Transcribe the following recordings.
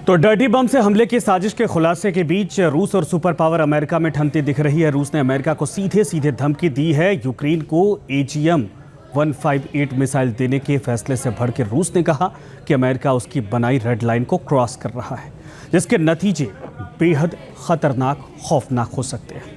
तो डर्टी बम से हमले की साजिश के खुलासे के बीच रूस और सुपर पावर अमेरिका में ठनती दिख रही है। रूस ने अमेरिका को सीधे सीधे धमकी दी है। यूक्रेन को AGM-158 मिसाइल देने के फैसले से भड़के रूस ने कहा कि अमेरिका उसकी बनाई रेड लाइन को क्रॉस कर रहा है, जिसके नतीजे बेहद खतरनाक, खौफनाक हो सकते हैं।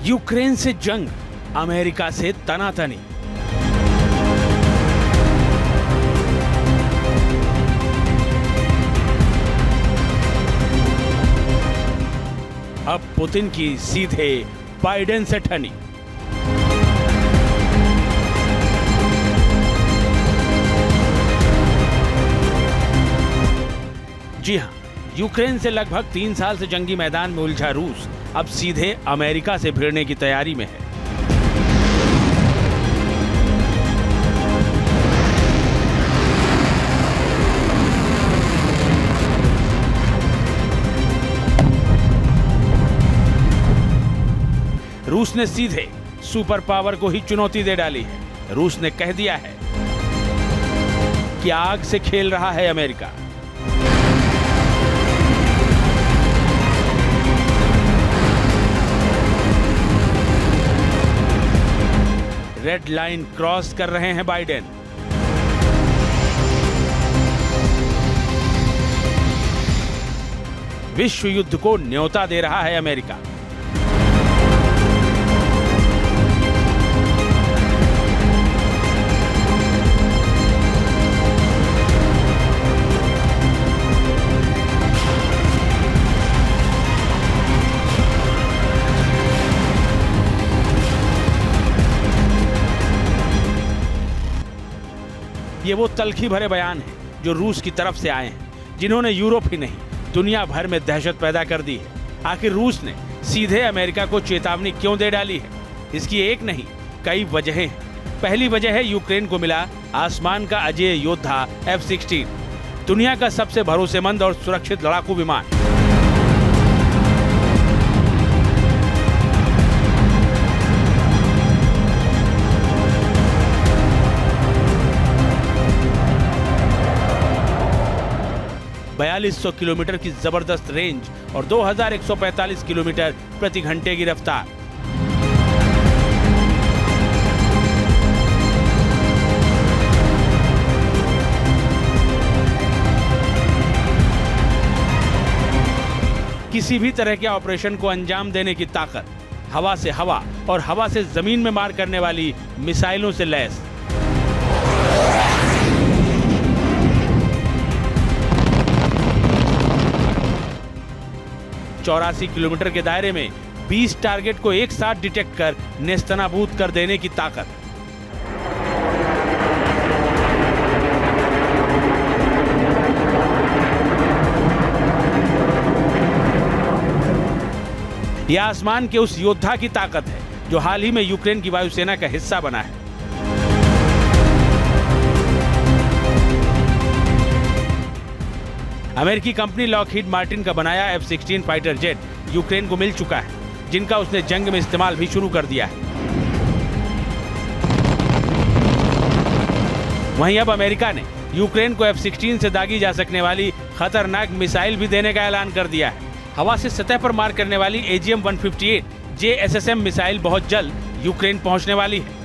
यूक्रेन से जंग, अमेरिका से तनातनी। अब पुतिन की सीधे बाइडेन से ठनी। जी हां, यूक्रेन से लगभग 3 साल से जंगी मैदान में उलझा रूस अब सीधे अमेरिका से भिड़ने की तैयारी में है। रूस ने सीधे सुपर पावर को ही चुनौती दे डाली है। रूस ने कह दिया है कि आग से खेल रहा है अमेरिका। रेड लाइन क्रॉस कर रहे हैं बाइडेन। विश्व युद्ध को न्योता दे रहा है अमेरिका। ये वो तल्खी भरे बयान हैं जो रूस की तरफ से आए हैं, जिन्होंने यूरोप ही नहीं दुनिया भर में दहशत पैदा कर दी है। आखिर रूस ने सीधे अमेरिका को चेतावनी क्यों दे डाली है? इसकी एक नहीं, कई वजहें हैं। पहली वजह है यूक्रेन को मिला आसमान का अजेय योद्धा F-16, दुनिया का सबसे भरोसेमंद और सुरक्षित लड़ाकू विमान। किलोमीटर की जबरदस्त रेंज और 2145 किलोमीटर प्रति घंटे की रफ्तार। किसी भी तरह के ऑपरेशन को अंजाम देने की ताकत, हवा से हवा और हवा से जमीन में मार करने वाली मिसाइलों से लैस। चौरासी किलोमीटर के दायरे में 20 टारगेट को एक साथ डिटेक्ट कर नेस्तनाबूद कर देने की ताकत। यह आसमान के उस योद्धा की ताकत है जो हाल ही में यूक्रेन की वायुसेना का हिस्सा बना है। अमेरिकी कंपनी लॉकहीड मार्टिन का बनाया F-16 फाइटर जेट यूक्रेन को मिल चुका है, जिनका उसने जंग में इस्तेमाल भी शुरू कर दिया है। वहीं अब अमेरिका ने यूक्रेन को F-16 से दागी जा सकने वाली खतरनाक मिसाइल भी देने का ऐलान कर दिया है। हवा से सतह पर मार करने वाली AGM-158 JSSM मिसाइल बहुत जल्द यूक्रेन पहुंचने वाली है।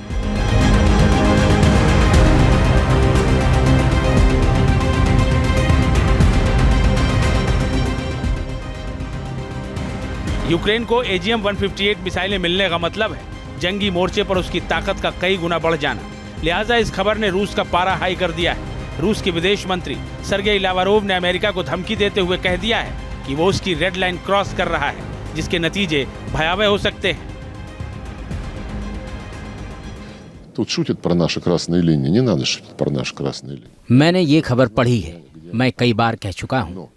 यूक्रेन को AGM-158 मिसाइलें मिलने का मतलब है जंगी मोर्चे पर उसकी ताकत का कई गुना बढ़ जाना। लिहाजा इस खबर ने रूस का पारा हाई कर दिया है। रूस के विदेश मंत्री सर्गेई लावरोव ने अमेरिका को धमकी देते हुए कह दिया है कि वो उसकी रेड लाइन क्रॉस कर रहा है, जिसके नतीजे भयावह हो सकते हैं। Тут шутят про наши красные линии. Не надо шутить про наши красные линии. मैंने ये खबर पढ़ी है, मैं कई बार कह चुका हूँ।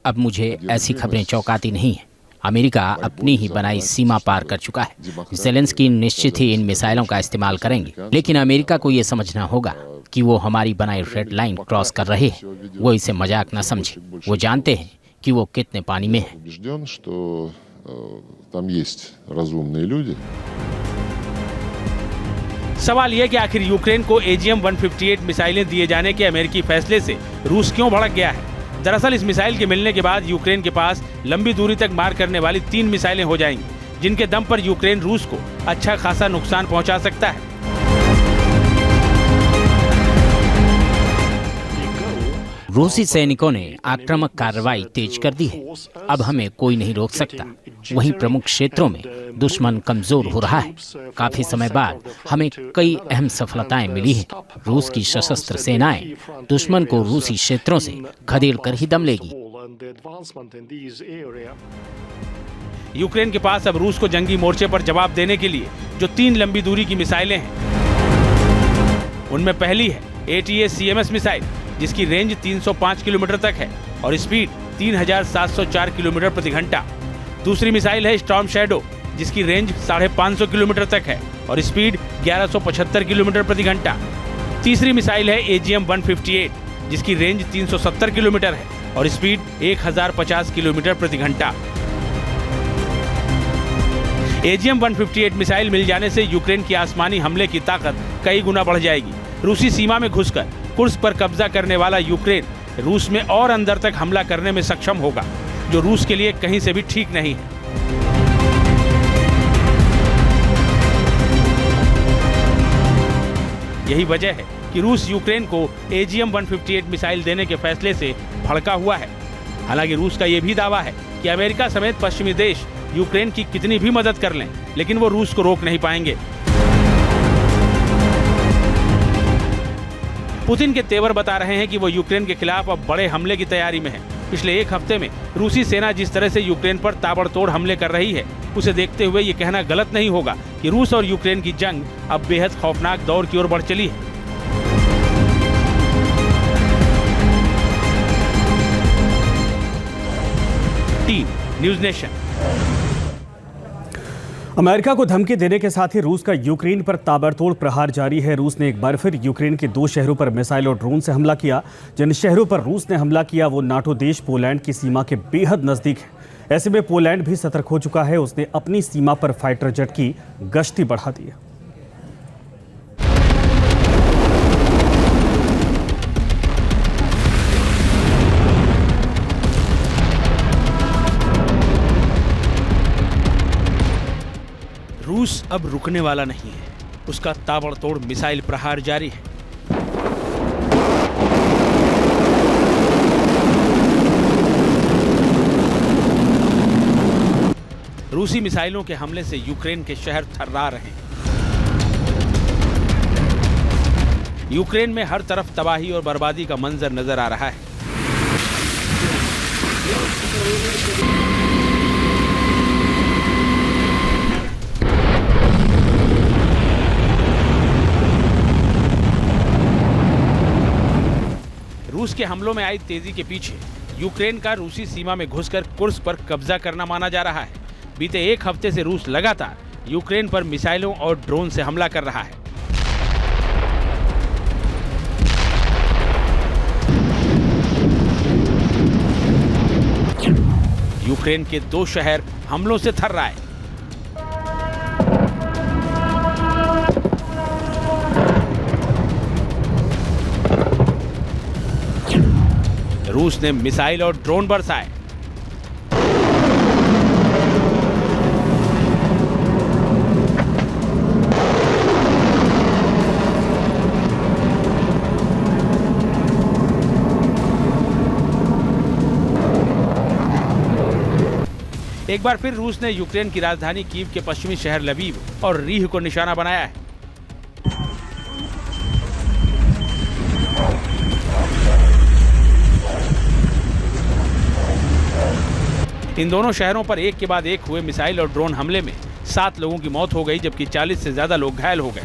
अब मुझे ऐसी खबरें चौंकाती नहीं हैं। अमेरिका अपनी ही बनाई सीमा पार कर चुका है। ज़ेलेंस्की निश्चित ही इन मिसाइलों का इस्तेमाल करेंगे, लेकिन अमेरिका को ये समझना होगा कि वो हमारी बनाई रेड लाइन क्रॉस कर रहे हैं। वो इसे मजाक न समझे। वो जानते हैं कि वो कितने पानी में है। Убежден, что там есть разумные люди. सवाल यह कि आखिर यूक्रेन को AGM-158 मिसाइलें दिए जाने के अमेरिकी फैसले से रूस क्यों भड़क गया है। दरअसल इस मिसाइल के मिलने के बाद यूक्रेन के पास लंबी दूरी तक मार करने वाली 3 मिसाइलें हो जाएंगी, जिनके दम पर यूक्रेन रूस को अच्छा खासा नुकसान पहुंचा सकता है। रूसी सैनिकों ने आक्रामक कार्रवाई तेज कर दी है। अब हमें कोई नहीं रोक सकता। वहीं प्रमुख क्षेत्रों में दुश्मन कमजोर हो रहा है। काफी समय बाद हमें कई अहम सफलताएं मिली हैं। रूस की सशस्त्र सेनाएं दुश्मन को रूसी क्षेत्रों से खदेड़ कर ही दम लेगी। यूक्रेन के पास अब रूस को जंगी मोर्चे पर जवाब देने के लिए जो 3 लंबी दूरी की मिसाइलें हैं, उनमें पहली है ATACMS मिसाइल, जिसकी रेंज 305 किलोमीटर तक है और स्पीड 3704 किलोमीटर प्रति घंटा। दूसरी मिसाइल है स्टॉर्म शैडो, जिसकी रेंज 550 किलोमीटर तक है और स्पीड 1175 किलोमीटर प्रति घंटा। तीसरी मिसाइल है AGM-158, जिसकी रेंज 370 किलोमीटर है और स्पीड 1050 किलोमीटर प्रति घंटा। AGM-158 मिसाइल मिल जाने से यूक्रेन की आसमानी हमले की ताकत कई गुना बढ़ जाएगी। रूसी सीमा में घुसकर कुर्स्क पर कब्जा करने वाला यूक्रेन रूस में और अंदर तक हमला करने में सक्षम होगा, जो रूस के लिए कहीं से भी ठीक नहीं है। यही वजह है कि रूस यूक्रेन को AGM-158 मिसाइल देने के फैसले से भड़का हुआ है। हालांकि रूस का यह भी दावा है कि अमेरिका समेत पश्चिमी देश यूक्रेन की कितनी भी मदद कर लें, लेकिन वो रूस को रोक नहीं पाएंगे। पुतिन के तेवर बता रहे हैं कि वो यूक्रेन के खिलाफ अब बड़े हमले की तैयारी में है। पिछले एक हफ्ते में रूसी सेना जिस तरह से यूक्रेन पर ताबड़तोड़ हमले कर रही है, उसे देखते हुए ये कहना गलत नहीं होगा कि रूस और यूक्रेन की जंग अब बेहद खौफनाक दौर की ओर बढ़ चली है। Team news nation. अमेरिका को धमकी देने के साथ ही रूस का यूक्रेन पर ताबड़तोड़ प्रहार जारी है। रूस ने एक बार फिर यूक्रेन के 2 शहरों पर मिसाइल और ड्रोन से हमला किया। जिन शहरों पर रूस ने हमला किया वो नाटो देश पोलैंड की सीमा के बेहद नजदीक है। ऐसे में पोलैंड भी सतर्क हो चुका है। उसने अपनी सीमा पर फाइटर जेट की गश्ती बढ़ा दी है। रूस अब रुकने वाला नहीं है। उसका ताबड़तोड़ मिसाइल प्रहार जारी है। रूसी मिसाइलों के हमले से यूक्रेन के शहर थर्रा रहे हैं। यूक्रेन में हर तरफ तबाही और बर्बादी का मंजर नजर आ रहा है। रूस के हमलों में आई तेजी के पीछे यूक्रेन का रूसी सीमा में घुसकर कुर्स्क पर कब्जा करना माना जा रहा है। बीते एक हफ्ते से रूस लगातार यूक्रेन पर मिसाइलों और ड्रोन से हमला कर रहा है। यूक्रेन के 2 शहर हमलों से थर्राए। रूस ने मिसाइल और ड्रोन बरसाए। एक बार फिर रूस ने यूक्रेन की राजधानी कीव के पश्चिमी शहर लवीव और रीह को निशाना बनाया है। इन दोनों शहरों पर एक के बाद एक हुए मिसाइल और ड्रोन हमले में 7 लोगों की मौत हो गई, जबकि 40 से ज्यादा लोग घायल हो गए।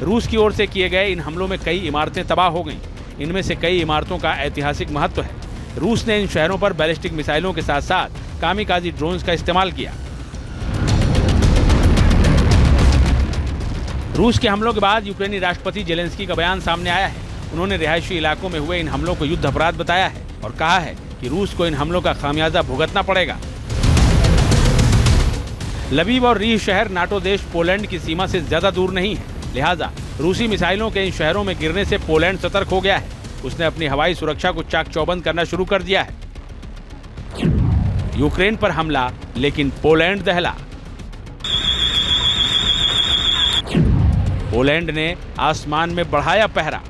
रूस की ओर से किए गए इन हमलों में कई इमारतें तबाह हो गईं। इनमें से कई इमारतों का ऐतिहासिक महत्व है। रूस ने इन शहरों पर बैलिस्टिक मिसाइलों के साथ साथ कामिकाजी ड्रोन्स का इस्तेमाल किया। रूस के हमलों के बाद यूक्रेनी राष्ट्रपति जेलेंस्की का बयान सामने आया है। उन्होंने रिहायशी इलाकों में हुए इन हमलों को युद्ध अपराध बताया है और कहा है कि रूस को इन हमलों का खामियाजा भुगतना पड़ेगा। लवीव और रीह शहर नाटो देश पोलैंड की सीमा से ज्यादा दूर नहीं है, लिहाजा रूसी मिसाइलों के इन शहरों में गिरने से पोलैंड सतर्क हो गया है। उसने अपनी हवाई सुरक्षा को चाक चौबंद करना शुरू कर दिया है। यूक्रेन पर हमला, लेकिन पोलैंड दहला। पोलैंड ने आसमान में बढ़ाया पहरा।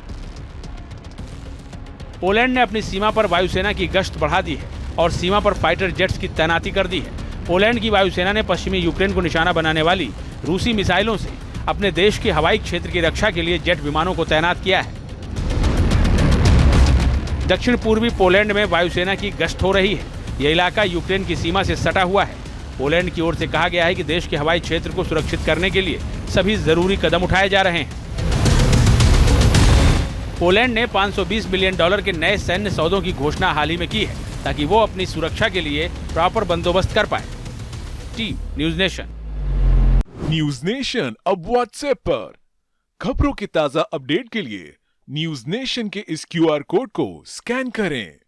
पोलैंड ने अपनी सीमा पर वायुसेना की गश्त बढ़ा दी है और सीमा पर फाइटर जेट्स की तैनाती कर दी है। पोलैंड की वायुसेना ने पश्चिमी यूक्रेन को निशाना बनाने वाली रूसी मिसाइलों से अपने देश के हवाई क्षेत्र की रक्षा के लिए जेट विमानों को तैनात किया है। दक्षिण पूर्वी पोलैंड में वायुसेना की गश्त हो रही है। यह इलाका यूक्रेन की सीमा से सटा हुआ है। पोलैंड की ओर से कहा गया है कि देश के हवाई क्षेत्र को सुरक्षित करने के लिए सभी जरूरी कदम उठाए जा रहे हैं। पोलैंड ने $520 बिलियन के नए सैन्य सौदों की घोषणा हाल ही में की है ताकि वो अपनी सुरक्षा के लिए प्रॉपर बंदोबस्त कर पाए। Team news nation. News nation अब व्हाट्सएप पर खबरों के ताजा अपडेट के लिए न्यूज नेशन के इस QR कोड को स्कैन करें।